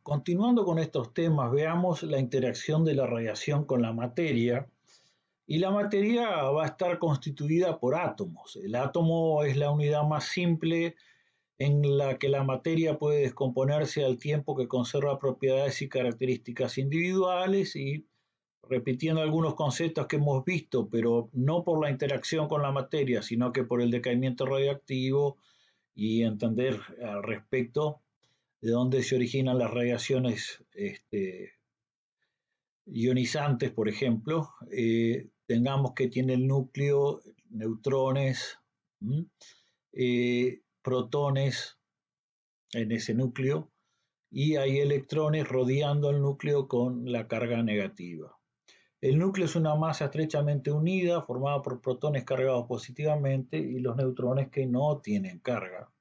Continuando con estos temas, veamos la interacción de la radiación con la materia. Y la materia va a estar constituida por átomos. El átomo es la unidad más simple en la que la materia puede descomponerse al tiempo que conserva propiedades y características individuales y repitiendo algunos conceptos que hemos visto, pero no por la interacción con la materia, sino que por el decaimiento radioactivo y entender al respecto de dónde se originan las radiaciones ionizantes, por ejemplo, tengamos que tiene el núcleo, neutrones, protones en ese núcleo, y hay electrones rodeando el núcleo con la carga negativa. El núcleo es una masa estrechamente unida, formada por protones cargados positivamente y los neutrones que no tienen carga.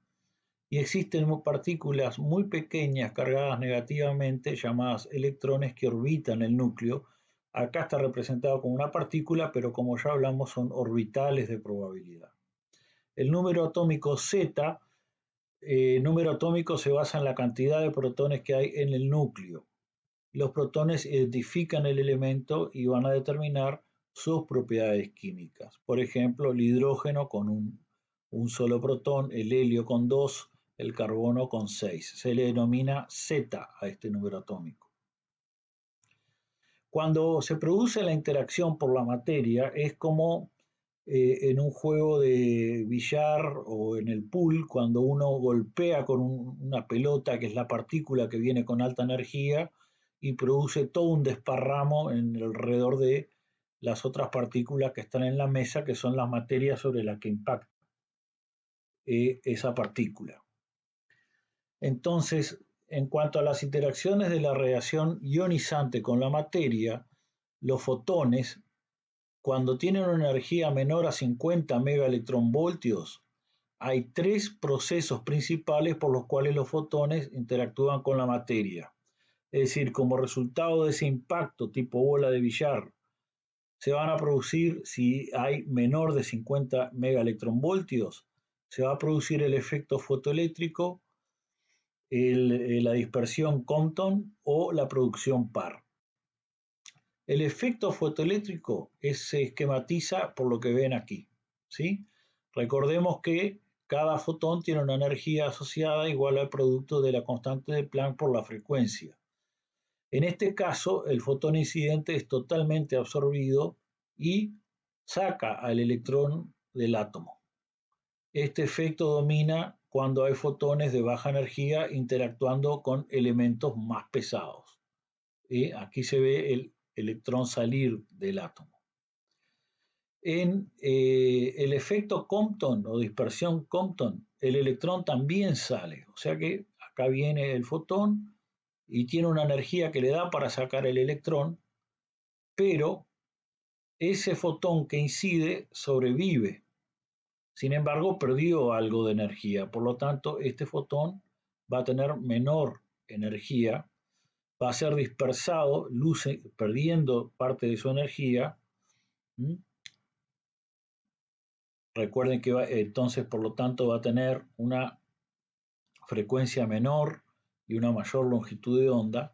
Y existen partículas muy pequeñas cargadas negativamente llamadas electrones que orbitan el núcleo. Acá está representado como una partícula, pero como ya hablamos son orbitales de probabilidad. El número atómico Z, número atómico se basa en la cantidad de protones que hay en el núcleo. Los protones identifican el elemento y van a determinar sus propiedades químicas. Por ejemplo, el hidrógeno con un solo protón, el helio con 2, el carbono con 6. Se le denomina Z a este número atómico. Cuando se produce la interacción por la materia, es como en un juego de billar o en el pool, cuando uno golpea con una pelota, que es la partícula que viene con alta energía, y produce todo un desparramo alrededor de las otras partículas que están en la mesa, que son las materias sobre las que impacta esa partícula. Entonces, en cuanto a las interacciones de la radiación ionizante con la materia, los fotones, cuando tienen una energía menor a 50 megaelectronvoltios, hay tres procesos principales por los cuales los fotones interactúan con la materia. Es decir, como resultado de ese impacto tipo bola de billar, se van a producir, si hay menor de 50 megaelectronvoltios, se va a producir el efecto fotoeléctrico, la dispersión Compton o la producción par. El efecto fotoeléctrico se esquematiza por lo que ven aquí, ¿sí? Recordemos que cada fotón tiene una energía asociada igual al producto de la constante de Planck por la frecuencia. En este caso, el fotón incidente es totalmente absorbido y saca al electrón del átomo. Este efecto domina cuando hay fotones de baja energía interactuando con elementos más pesados. Aquí se ve el electrón salir del átomo. En el efecto Compton o dispersión Compton, el electrón también sale, o sea que acá viene el fotón y tiene una energía que le da para sacar el electrón, pero ese fotón que incide sobrevive. Sin embargo, perdió algo de energía, por lo tanto, este fotón va a tener menor energía, va a ser dispersado, perdiendo parte de su energía. Recuerden que entonces, por lo tanto, va a tener una frecuencia menor y una mayor longitud de onda.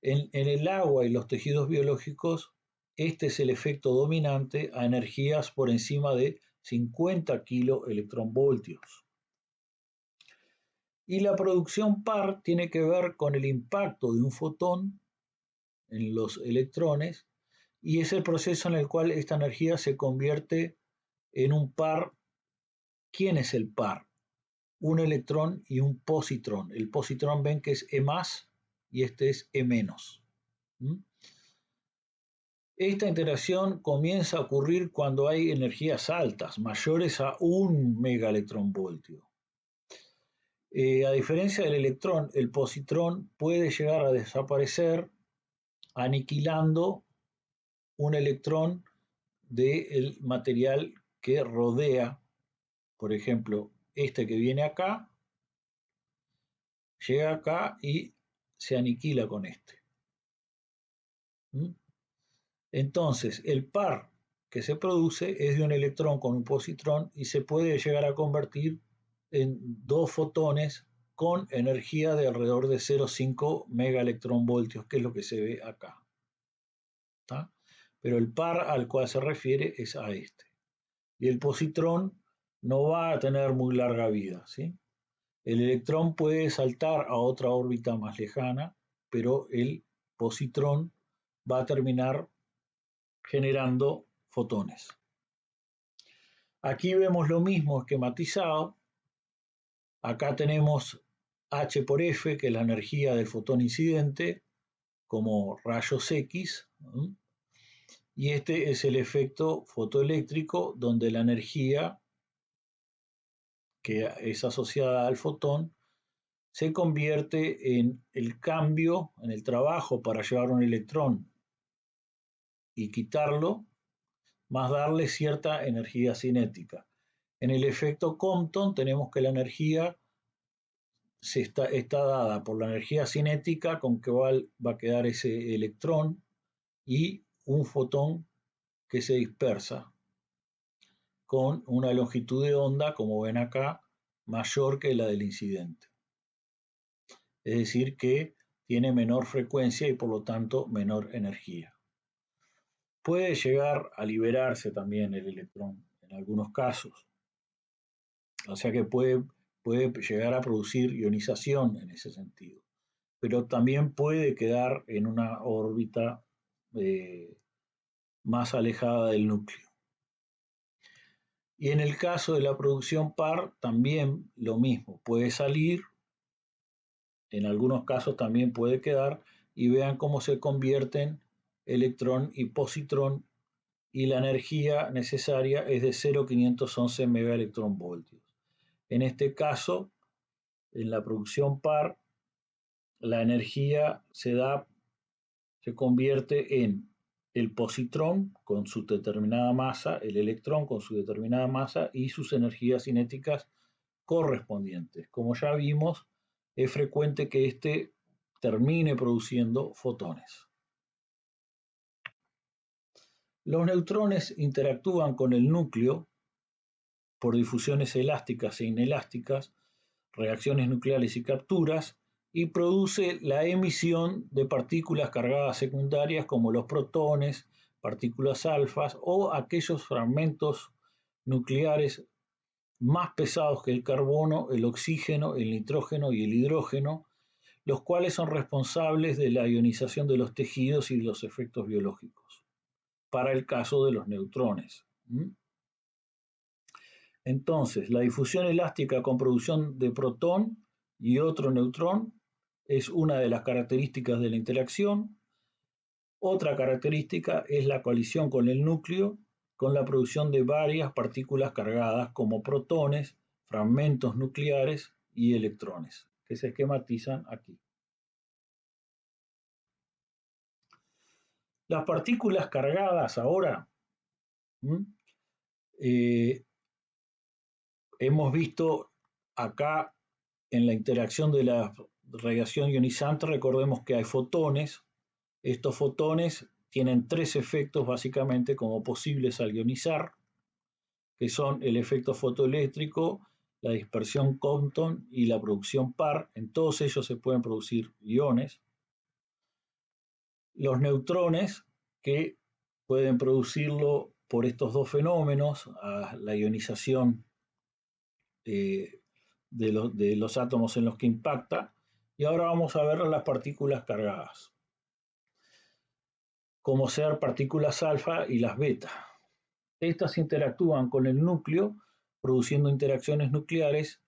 En el agua y los tejidos biológicos, este es el efecto dominante a energías por encima de 50 kiloelectronvoltios. Y la producción par tiene que ver con el impacto de un fotón en los electrones y es el proceso en el cual esta energía se convierte en un par. ¿Quién es el par? Un electrón y un positrón. El positrón ven que es E más y este es E menos. Esta interacción comienza a ocurrir cuando hay energías altas, mayores a 1 megaelectronvoltio. A diferencia del electrón, el positrón puede llegar a desaparecer aniquilando un electrón del material que rodea, por ejemplo, este que viene acá, llega acá y se aniquila con este. Entonces, el par que se produce es de un electrón con un positrón y se puede llegar a convertir en dos fotones con energía de alrededor de 0,5 megaelectronvoltios, que es lo que se ve acá. ¿Tá? Pero el par al cual se refiere es a este. Y el positrón no va a tener muy larga vida, ¿sí? El electrón puede saltar a otra órbita más lejana, pero el positrón va a terminar generando fotones. Aquí vemos lo mismo esquematizado. Acá tenemos H por F, que es la energía del fotón incidente, como rayos X, ¿no? Y este es el efecto fotoeléctrico, donde la energía que es asociada al fotón se convierte en el cambio, en el trabajo para llevar un electrón y quitarlo, más darle cierta energía cinética. En el efecto Compton tenemos que la energía está dada por la energía cinética con que va a quedar ese electrón y un fotón que se dispersa con una longitud de onda, como ven acá, mayor que la del incidente. Es decir, que tiene menor frecuencia y por lo tanto menor energía. Puede llegar a liberarse también el electrón en algunos casos. O sea que puede llegar a producir ionización en ese sentido. Pero también puede quedar en una órbita más alejada del núcleo. Y en el caso de la producción par, también lo mismo, puede salir, en algunos casos también puede quedar, y vean cómo se convierten electrón y positrón, y la energía necesaria es de 0,511 megaelectronvoltios. En este caso, en la producción par, la energía se convierte en el positrón con su determinada masa, el electrón con su determinada masa y sus energías cinéticas correspondientes. Como ya vimos, es frecuente que éste termine produciendo fotones. Los neutrones interactúan con el núcleo por difusiones elásticas e inelásticas, reacciones nucleares y capturas, y produce la emisión de partículas cargadas secundarias como los protones, partículas alfas o aquellos fragmentos nucleares más pesados que el carbono, el oxígeno, el nitrógeno y el hidrógeno, los cuales son responsables de la ionización de los tejidos y de los efectos biológicos, para el caso de los neutrones. Entonces, la difusión elástica con producción de protón y otro neutrón es una de las características de la interacción. Otra característica es la colisión con el núcleo, con la producción de varias partículas cargadas como protones, fragmentos nucleares y electrones, que se esquematizan aquí. Las partículas cargadas ahora, hemos visto acá en la interacción de la radiación ionizante, recordemos que hay fotones. Estos fotones tienen tres efectos básicamente como posibles al ionizar, que son el efecto fotoeléctrico, la dispersión Compton y la producción par. En todos ellos se pueden producir iones. Los neutrones, que pueden producirlo por estos dos fenómenos, la ionización de los átomos en los que impacta. Y ahora vamos a ver las partículas cargadas, como ser partículas alfa y las beta. Estas interactúan con el núcleo, produciendo interacciones nucleares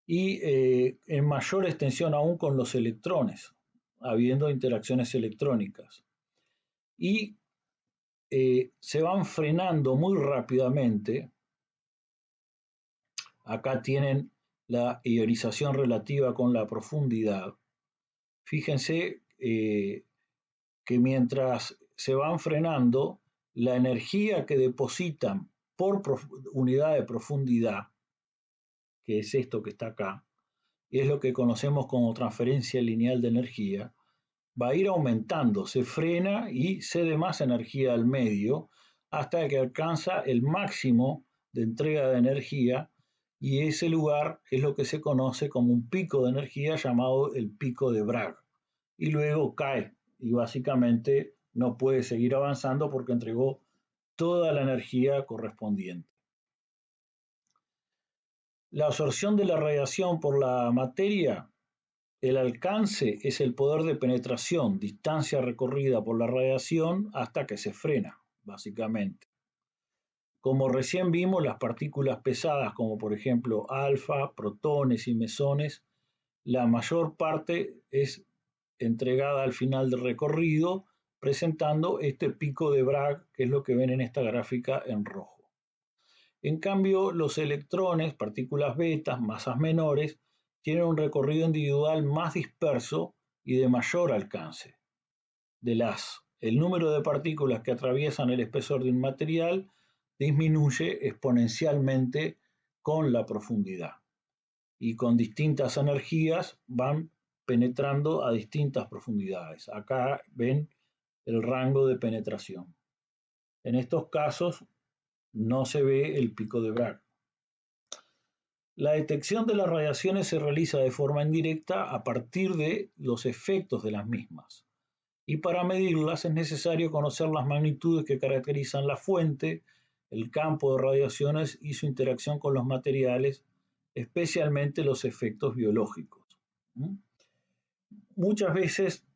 y en mayor extensión aún con los electrones, habiendo interacciones electrónicas. Y se van frenando muy rápidamente. Acá tienen la ionización relativa con la profundidad. Fíjense que mientras se van frenando, la energía que depositan por unidad de profundidad, que es esto que está acá, es lo que conocemos como transferencia lineal de energía, va a ir aumentando, se frena y cede más energía al medio hasta que alcanza el máximo de entrega de energía y ese lugar es lo que se conoce como un pico de energía llamado el pico de Bragg, y luego cae y básicamente no puede seguir avanzando porque entregó toda la energía correspondiente. La absorción de la radiación por la materia, el alcance es el poder de penetración, distancia recorrida por la radiación hasta que se frena, básicamente. Como recién vimos, las partículas pesadas, como por ejemplo alfa, protones y mesones, la mayor parte es entregada al final del recorrido, presentando este pico de Bragg, que es lo que ven en esta gráfica en rojo. En cambio, los electrones, partículas betas, masas menores, tienen un recorrido individual más disperso y de mayor alcance. El número de partículas que atraviesan el espesor de un material disminuye exponencialmente con la profundidad y con distintas energías van penetrando a distintas profundidades. Acá ven el rango de penetración. En estos casos no se ve el pico de Bragg. La detección de las radiaciones se realiza de forma indirecta a partir de los efectos de las mismas. Y para medirlas es necesario conocer las magnitudes que caracterizan la fuente, el campo de radiaciones y su interacción con los materiales, especialmente los efectos biológicos. Muchas veces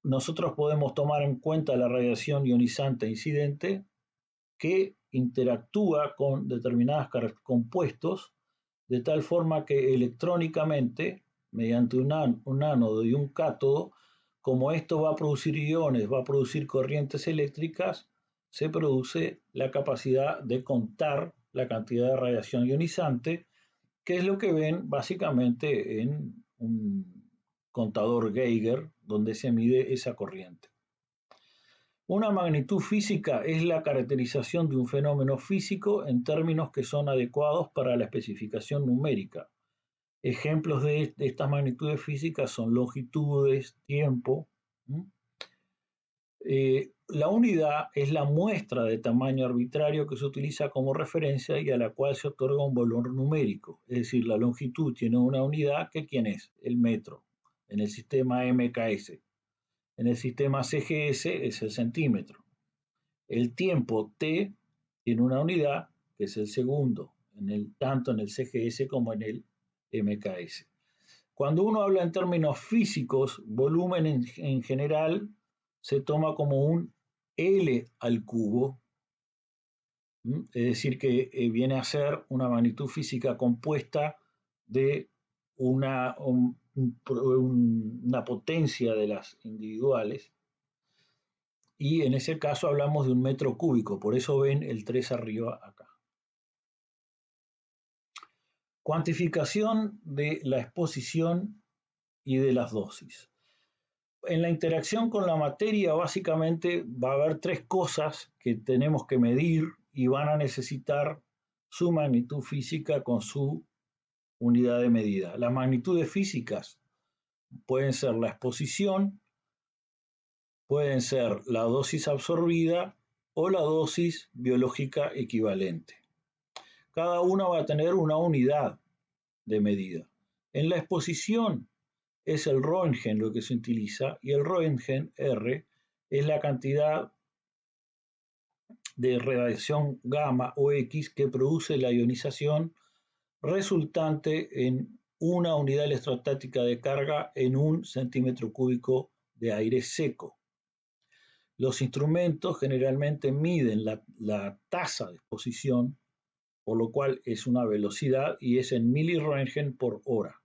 nosotros podemos tomar en cuenta la radiación ionizante incidente que interactúa con determinados compuestos de tal forma que electrónicamente, mediante un ánodo y un cátodo, como esto va a producir iones, va a producir corrientes eléctricas, se produce la capacidad de contar la cantidad de radiación ionizante, que es lo que ven básicamente en un contador Geiger, donde se mide esa corriente. Una magnitud física es la caracterización de un fenómeno físico en términos que son adecuados para la especificación numérica. Ejemplos de estas magnitudes físicas son longitudes, tiempo. La unidad es la muestra de tamaño arbitrario que se utiliza como referencia y a la cual se otorga un valor numérico. Es decir, la longitud tiene una unidad que ¿quién es? El metro, en el sistema MKS. En el sistema CGS es el centímetro. El tiempo T tiene una unidad que es el segundo, tanto en el CGS como en el MKS. Cuando uno habla en términos físicos, volumen en general se toma como un L al cubo, es decir, que viene a ser una magnitud física compuesta de una potencia de las individuales, y en ese caso hablamos de un metro cúbico, por eso ven el 3 arriba acá. Cuantificación de la exposición y de las dosis. En la interacción con la materia básicamente va a haber tres cosas que tenemos que medir y van a necesitar su magnitud física con su unidad de medida. Las magnitudes físicas pueden ser la exposición, pueden ser la dosis absorbida o la dosis biológica equivalente. Cada una va a tener una unidad de medida. En la exposición es el Röntgen lo que se utiliza y el Röntgen R es la cantidad de radiación gamma o X que produce la ionización resultante en una unidad electrostática de carga en un centímetro cúbico de aire seco. Los instrumentos generalmente miden la tasa de exposición, por lo cual es una velocidad y es en miliröntgen por hora.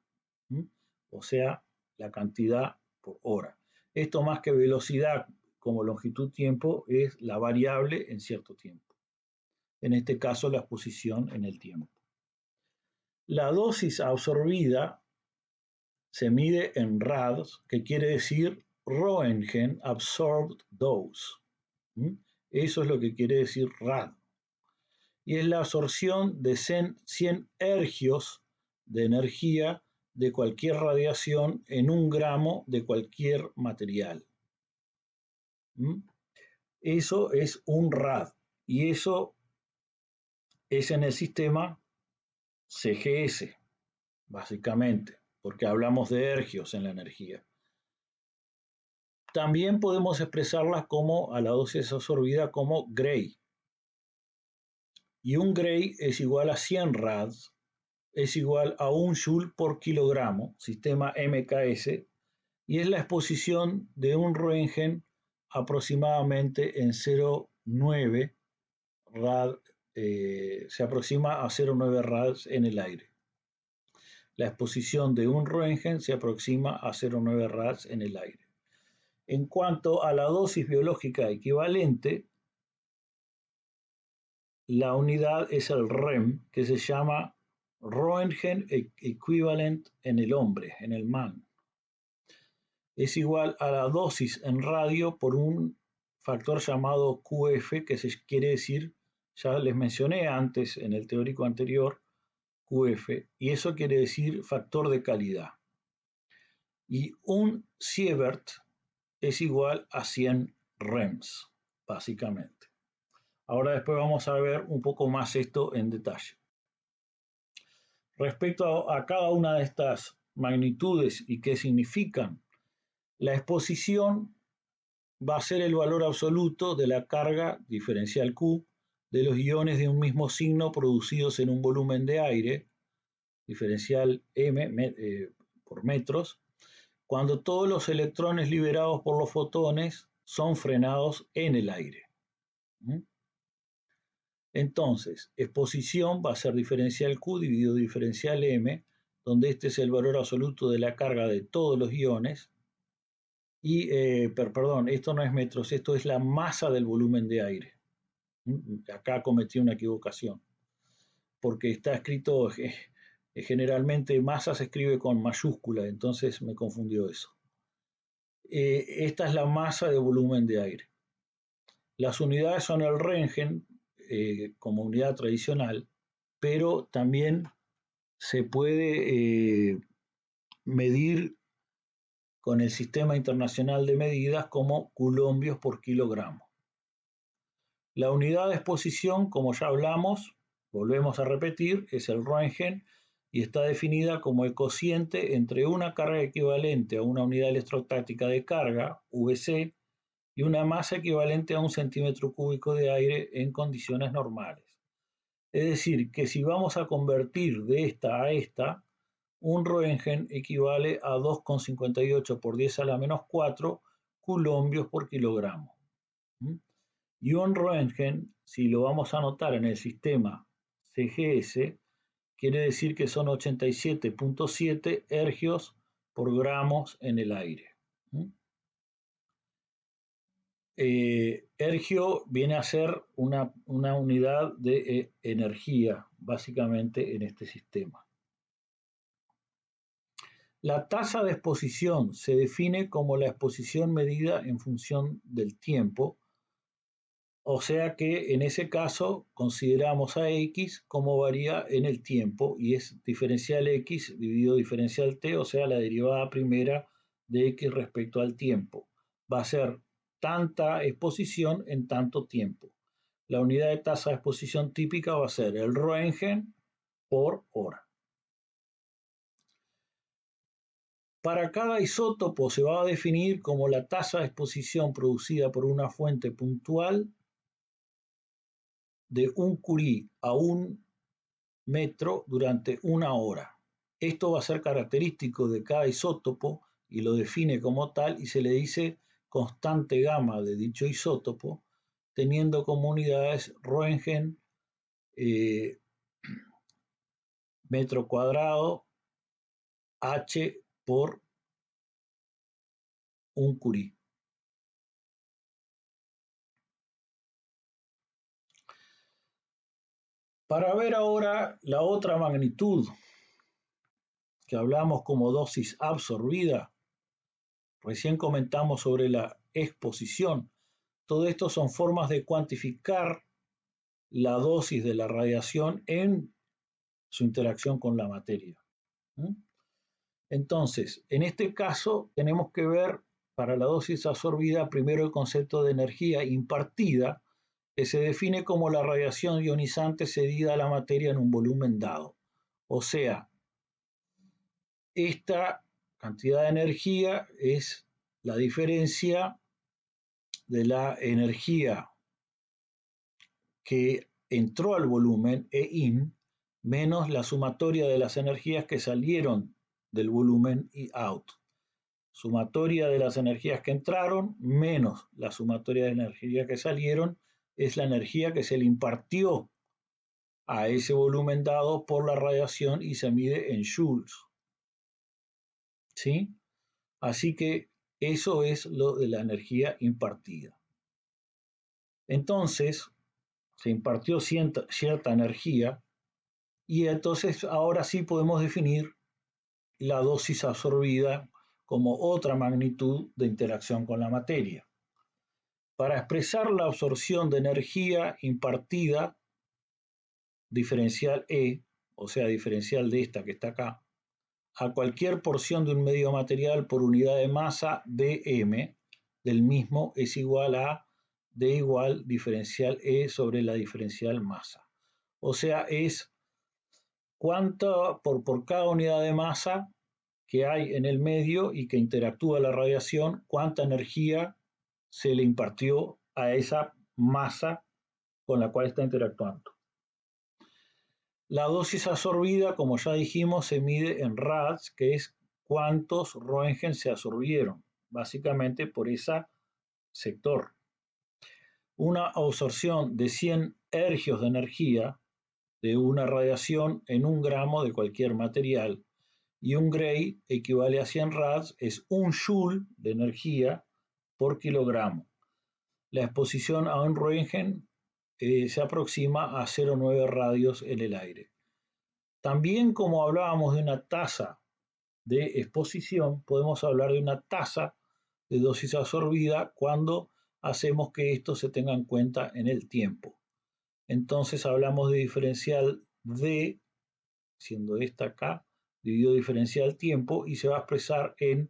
O sea, la cantidad por hora. Esto más que velocidad como longitud-tiempo es la variable en cierto tiempo. En este caso, la exposición en el tiempo. La dosis absorbida se mide en rads, que quiere decir Röntgen Absorbed Dose. Eso es lo que quiere decir rad. Y es la absorción de 100 ergios de energía de cualquier radiación en un gramo de cualquier material. Eso es un rad y eso es en el sistema CGS, básicamente, porque hablamos de ergios en la energía. También podemos expresarlas como a la dosis absorbida como Gray. Y un Gray es igual a 100 rads, es igual a 1 joule por kilogramo, sistema MKS, y es la exposición de un Roentgen aproximadamente en 0,9 rad, se aproxima a 0,9 rads en el aire. La exposición de un Roentgen se aproxima a 0,9 rads en el aire. En cuanto a la dosis biológica equivalente, la unidad es el REM, que se llama Roentgen Equivalent en el hombre, en el man. Es igual a la dosis en radio por un factor llamado QF, que se quiere decir, ya les mencioné antes en el teórico anterior, QF, y eso quiere decir factor de calidad. Y un sievert es igual a 100 REMS, básicamente. Ahora después vamos a ver un poco más esto en detalle. Respecto a cada una de estas magnitudes y qué significan, la exposición va a ser el valor absoluto de la carga diferencial Q de los iones de un mismo signo producidos en un volumen de aire, diferencial M por metros, cuando todos los electrones liberados por los fotones son frenados en el aire. Entonces, exposición va a ser diferencial Q dividido diferencial M, donde este es el valor absoluto de la carga de todos los iones. Y, perdón, esto no es metros, esto es la masa del volumen de aire. Acá cometí una equivocación, porque está escrito, generalmente masa se escribe con mayúscula, entonces me confundió eso. Esta es la masa de volumen de aire. Las unidades son el Roentgen, como unidad tradicional, pero también se puede medir con el Sistema Internacional de Medidas como coulombios por kilogramo. La unidad de exposición, como ya hablamos, volvemos a repetir, es el Roentgen y está definida como el cociente entre una carga equivalente a una unidad electrostática de carga, VC, y una masa equivalente a 1 centímetro cúbico de aire en condiciones normales. Es decir, que si vamos a convertir de esta a esta, un Roentgen equivale a 2,58 por 10 a la menos 4 coulombios por kilogramo. Y un Roentgen, si lo vamos a anotar en el sistema CGS, quiere decir que son 87,7 ergios por gramos en el aire. Ergio viene a ser una unidad de energía, básicamente, en este sistema. La tasa de exposición se define como la exposición medida en función del tiempo, o sea que en ese caso consideramos a X como varía en el tiempo y es diferencial X dividido diferencial T, o sea la derivada primera de X respecto al tiempo. Va a ser tanta exposición en tanto tiempo. La unidad de tasa de exposición típica va a ser el Roentgen por hora. Para cada isótopo se va a definir como la tasa de exposición producida por una fuente puntual de 1 curie a 1 metro durante 1 hora. Esto va a ser característico de cada isótopo y lo define como tal y se le dice constante gamma de dicho isótopo, teniendo como unidades Roentgen, metro cuadrado, H por 1 curie. Para ver ahora la otra magnitud que hablamos como dosis absorbida, recién comentamos sobre la exposición. Todo esto son formas de cuantificar la dosis de la radiación en su interacción con la materia. Entonces, en este caso tenemos que ver para la dosis absorbida primero el concepto de energía impartida, que se define como la radiación ionizante cedida a la materia en un volumen dado. O sea, esta cantidad de energía es la diferencia de la energía que entró al volumen, E-in, menos la sumatoria de las energías que salieron del volumen, E-out. Sumatoria de las energías que entraron menos la sumatoria de energía que salieron es la energía que se le impartió a ese volumen dado por la radiación y se mide en joules. ¿Sí? Así que eso es lo de la energía impartida. Entonces, se impartió cierta energía y entonces ahora sí podemos definir la dosis absorbida como otra magnitud de interacción con la materia. Para expresar la absorción de energía impartida, diferencial E, o sea, diferencial de esta que está acá, a cualquier porción de un medio material por unidad de masa dm del mismo es igual a D igual diferencial E sobre la diferencial masa. O sea, es cuánto por cada unidad de masa que hay en el medio y que interactúa la radiación, cuánta energía se le impartió a esa masa con la cual está interactuando. La dosis absorbida, como ya dijimos, se mide en rads, que es cuántos Röntgen se absorbieron, básicamente por ese sector. Una absorción de 100 ergios de energía de una radiación en 1 gramo de cualquier material y un Gray equivale a 100 rads, es 1 joule de energía por kilogramo. La exposición a un Röntgen se aproxima a 0,9 radios en el aire. También, como hablábamos de una tasa de exposición, podemos hablar de una tasa de dosis absorbida cuando hacemos que esto se tenga en cuenta en el tiempo. Entonces hablamos de diferencial D, siendo esta acá, dividido diferencial tiempo, y se va a expresar en,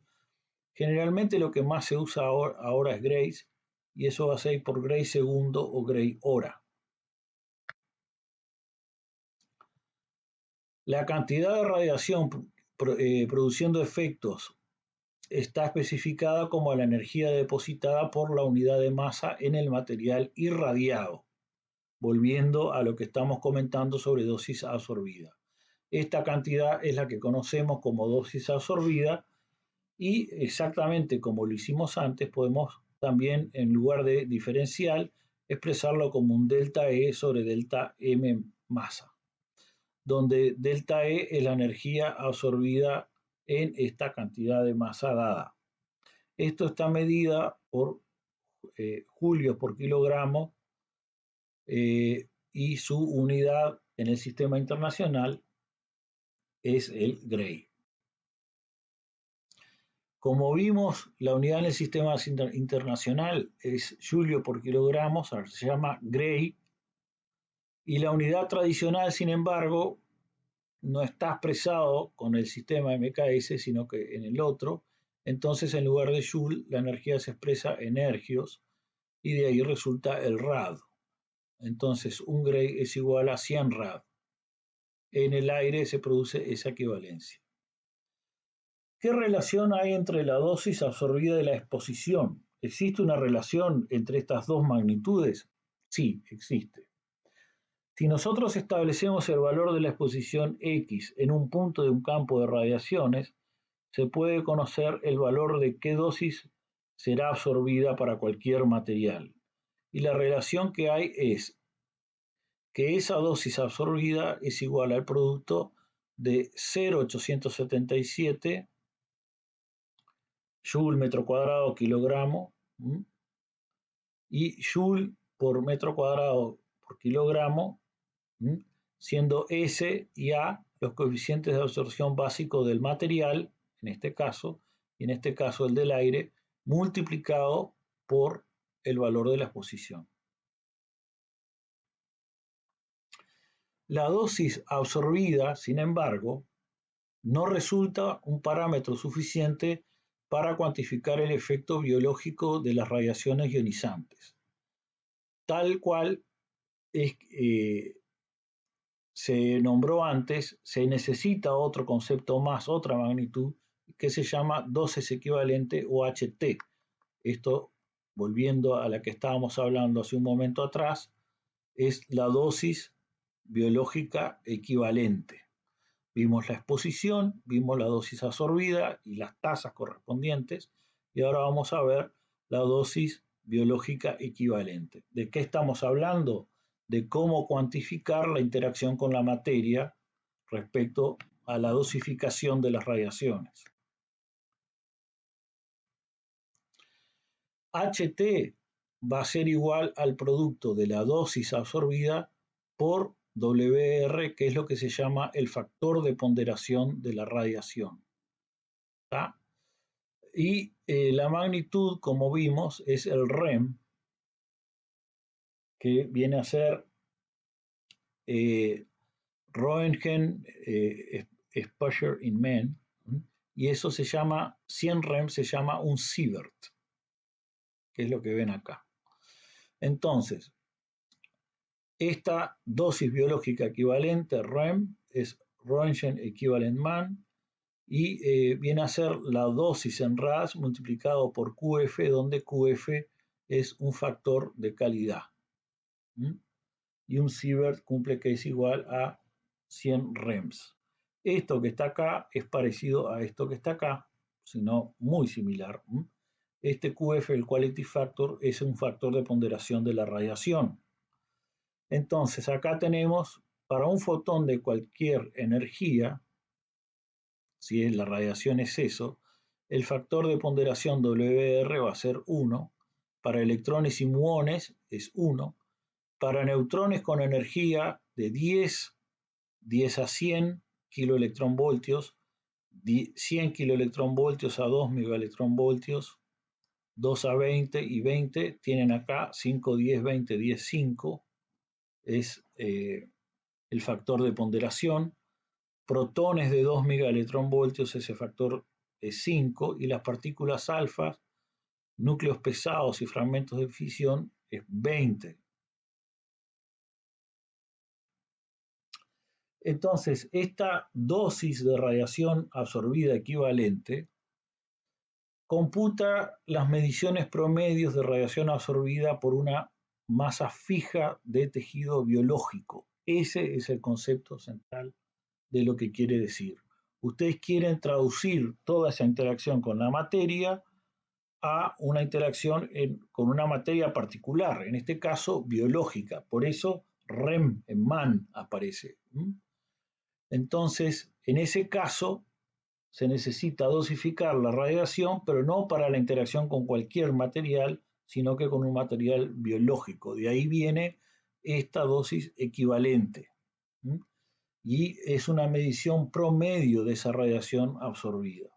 generalmente lo que más se usa ahora es Grays, y eso va a ser por Gray segundo o Gray hora. La cantidad de radiación produciendo efectos está especificada como la energía depositada por la unidad de masa en el material irradiado, volviendo a lo que estamos comentando sobre dosis absorbida. Esta cantidad es la que conocemos como dosis absorbida y exactamente como lo hicimos antes, podemos también en lugar de diferencial expresarlo como un delta E sobre delta M masa, donde delta E es la energía absorbida en esta cantidad de masa dada. Esto está medida por julios por kilogramo y su unidad en el sistema internacional es el Gray. Como vimos, la unidad en el sistema internacional es julio por kilogramo, se llama Gray, y la unidad tradicional, sin embargo, no está expresado con el sistema MKS, sino que en el otro. Entonces, en lugar de joule, la energía se expresa en ergios y de ahí resulta el rad. Entonces, un Gray es igual a 100 rad. En el aire se produce esa equivalencia. ¿Qué relación hay entre la dosis absorbida y la exposición? ¿Existe una relación entre estas dos magnitudes? Sí, existe. Si nosotros establecemos el valor de la exposición X en un punto de un campo de radiaciones, se puede conocer el valor de qué dosis será absorbida para cualquier material. Y la relación que hay es que esa dosis absorbida es igual al producto de 0,877 joule metro cuadrado kilogramo y joule por metro cuadrado por kilogramo, siendo S y A los coeficientes de absorción básicos del material, en este caso, y en este caso el del aire, multiplicado por el valor de la exposición. La dosis absorbida, sin embargo, no resulta un parámetro suficiente para cuantificar el efecto biológico de las radiaciones ionizantes, tal cual es se nombró antes, se necesita otro concepto más, otra magnitud, que se llama dosis equivalente o HT. Esto, volviendo a la que estábamos hablando hace un momento atrás, es la dosis biológica equivalente. Vimos la exposición, vimos la dosis absorbida y las tasas correspondientes, y ahora vamos a ver la dosis biológica equivalente. ¿De qué estamos hablando? De cómo cuantificar la interacción con la materia respecto a la dosificación de las radiaciones. HT va a ser igual al producto de la dosis absorbida por WR, que es lo que se llama el factor de ponderación de la radiación. ¿Tá? Y la magnitud, como vimos, es el REM, que viene a ser Röntgen Exposure in Men, y eso se llama, 100 REM se llama un sievert, que es lo que ven acá. Entonces, esta dosis biológica equivalente, REM, es Röntgen Equivalent Man, y viene a ser la dosis en RAS multiplicado por QF, donde QF es un factor de calidad. Y un sievert cumple que es igual a 100 REMS. Esto que está acá es parecido a esto que está acá, sino muy similar. Este QF, el Quality Factor, es un factor de ponderación de la radiación. Entonces, acá tenemos para un fotón de cualquier energía, si la radiación es eso, el factor de ponderación WR va a ser 1, para electrones y muones es 1, para neutrones con energía de 10 a 100 kiloelectronvoltios, 100 kiloelectronvoltios a 2 megaelectronvoltios, 2 a 20 y 20 tienen acá 5, 10, 20, 10, 5, es el factor de ponderación. Protones de 2 megaelectronvoltios, ese factor es 5, y las partículas alfa, núcleos pesados y fragmentos de fisión es 20. Entonces, esta dosis de radiación absorbida equivalente computa las mediciones promedios de radiación absorbida por una masa fija de tejido biológico. Ese es el concepto central de lo que quiere decir. Ustedes quieren traducir toda esa interacción con la materia a una interacción con una materia particular, en este caso biológica. Por eso REM en MAN aparece. Entonces, en ese caso, se necesita dosificar la radiación, pero no para la interacción con cualquier material, sino que con un material biológico. De ahí viene esta dosis equivalente. Y es una medición promedio de esa radiación absorbida.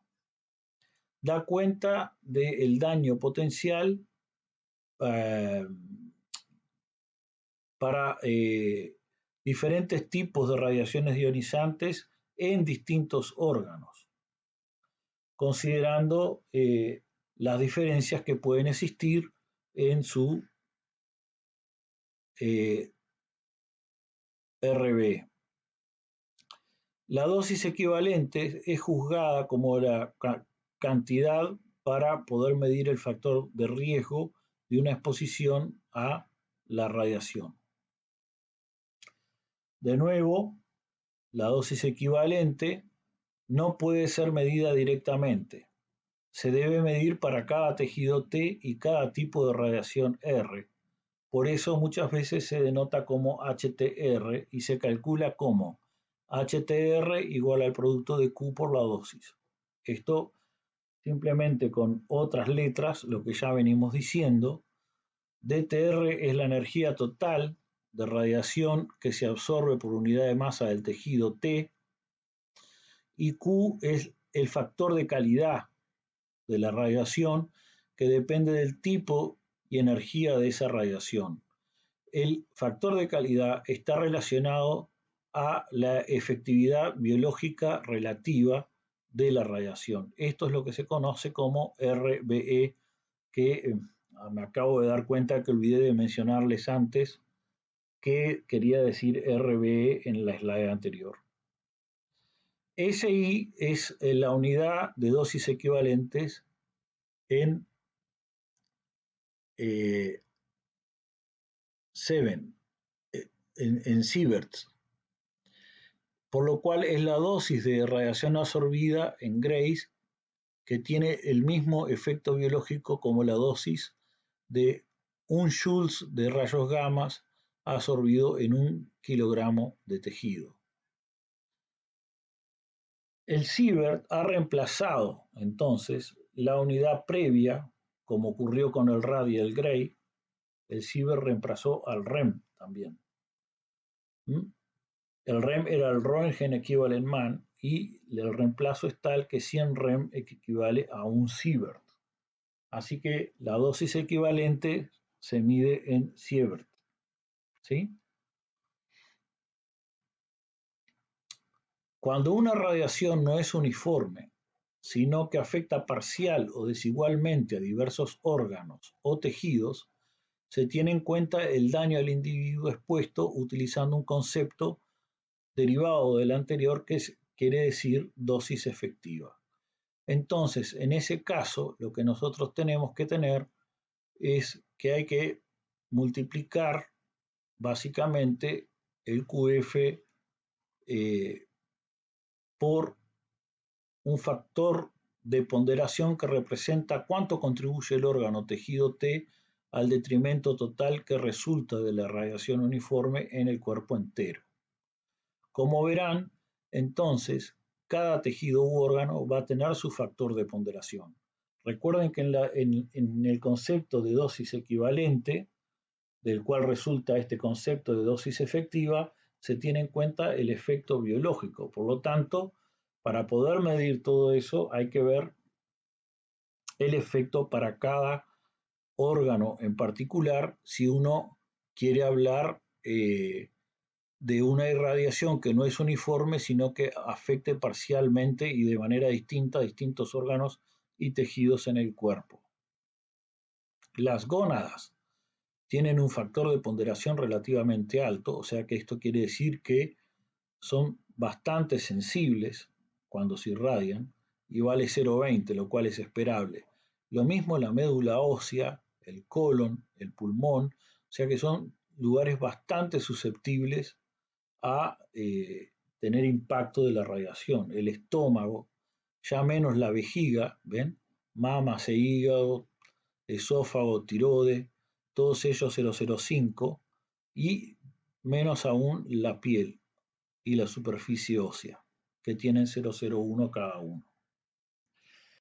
Da cuenta del daño potencial para diferentes tipos de radiaciones ionizantes en distintos órganos, considerando las diferencias que pueden existir en su RB. La dosis equivalente es juzgada como la cantidad para poder medir el factor de riesgo de una exposición a la radiación. De nuevo, la dosis equivalente no puede ser medida directamente. Se debe medir para cada tejido T y cada tipo de radiación R. Por eso muchas veces se denota como HTR y se calcula como HTR igual al producto de Q por la dosis. Esto simplemente con otras letras, lo que ya venimos diciendo. DTR es la energía total de radiación que se absorbe por unidad de masa del tejido T, y Q es el factor de calidad de la radiación, que depende del tipo y energía de esa radiación. El factor de calidad está relacionado a la efectividad biológica relativa de la radiación. Esto es lo que se conoce como RBE, que me acabo de dar cuenta que olvidé de mencionarles antes, que quería decir RBE en la slide anterior. SI es la unidad de dosis equivalentes en sieverts, por lo cual es la dosis de radiación absorbida en grays que tiene el mismo efecto biológico como la dosis de 1 joules de rayos gamma absorbido en 1 kilogramo de tejido. El sievert ha reemplazado entonces la unidad previa, como ocurrió con el rad y el gray. El sievert reemplazó al REM también. El REM era el Roentgen Equivalent Man y el reemplazo es tal que 100 REM equivale a un sievert. Así que la dosis equivalente se mide en sievert. ¿Sí? Cuando una radiación no es uniforme, sino que afecta parcial o desigualmente a diversos órganos o tejidos, se tiene en cuenta el daño al individuo expuesto utilizando un concepto derivado del anterior que quiere decir dosis efectiva. Entonces, en ese caso, lo que nosotros tenemos que tener es que hay que multiplicar básicamente el QF por un factor de ponderación que representa cuánto contribuye el órgano tejido T al detrimento total que resulta de la radiación uniforme en el cuerpo entero. Como verán, entonces, cada tejido u órgano va a tener su factor de ponderación. Recuerden que en el concepto de dosis equivalente, del cual resulta este concepto de dosis efectiva, se tiene en cuenta el efecto biológico. Por lo tanto, para poder medir todo eso hay que ver el efecto para cada órgano en particular si uno quiere hablar de una irradiación que no es uniforme, sino que afecte parcialmente y de manera distinta a distintos órganos y tejidos en el cuerpo. Las gónadas tienen un factor de ponderación relativamente alto, o sea que esto quiere decir que son bastante sensibles cuando se irradian y vale 0,20, lo cual es esperable. Lo mismo la médula ósea, el colon, el pulmón, o sea que son lugares bastante susceptibles a tener impacto de la radiación. El estómago, ya menos la vejiga, ¿ven? Mamas e hígado, esófago, tiroides, todos ellos 0,05 y menos aún la piel y la superficie ósea, que tienen 0,01 cada uno.